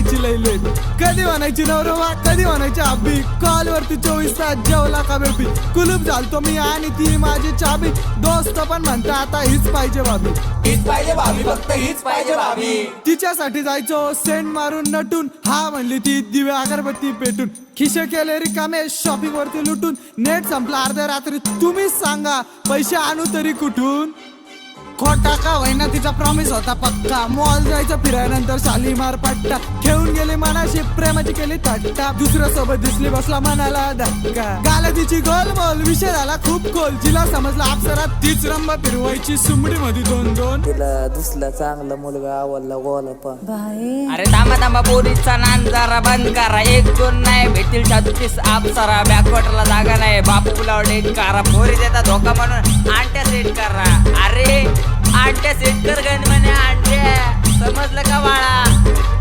यायची लई लेट. कधी म्हणायची नवरवा कधी म्हणायची आबी. कॉल वरती 24 तास जेवला का बेबी. कुलूप झालतो मी आणि ती माझी चाबी. दोस्त पण म्हणता आता हीच पाहिजे भाभी. हीच पाहिजे भाभी, फक्त हीच पाहिजे भाभी. तिच्यासाठी जायचो सेंट मारून नटून. हा म्हणली ती दिवे अगरबत्ती पेटून. खिशे केले रिकामे शॉपिंग वरती लुटून. नेट संपला अर्ध्या रात्री तुम्हीच सांगा पैसे आणू तरी कुठून. खोटा का होईना तिचा प्रॉमिस होता पक्का. मॉल जायचं फिरायनंतर शालीमार पट्टा. खेळून गेली मनाशी प्रेमाची केली थट्टा. दुसऱ्या सोबत दिसली बसला मनाला धक्का. गाला तिची गोलमोल विषय झाला खूप खोल. जिला समजला अप्सरात तीच रंबा फिरवायची सुमडी मध्ये 2-2. तिला दिसला चांगला मुलगा आवडला गोला पण. अरे थांबा थांबा पोरीचा नान जरा बंद करा. 1-2 नाही भेटतील 37 अप्सरा. बॅकवॉटरला जागा नाही बापूला डेट करा. पोरी देता धोका म्हणून आंट्या सेट करा. अरे आंट्या सेट कर गण म्हणे आंट्या, समजलं का बाळा.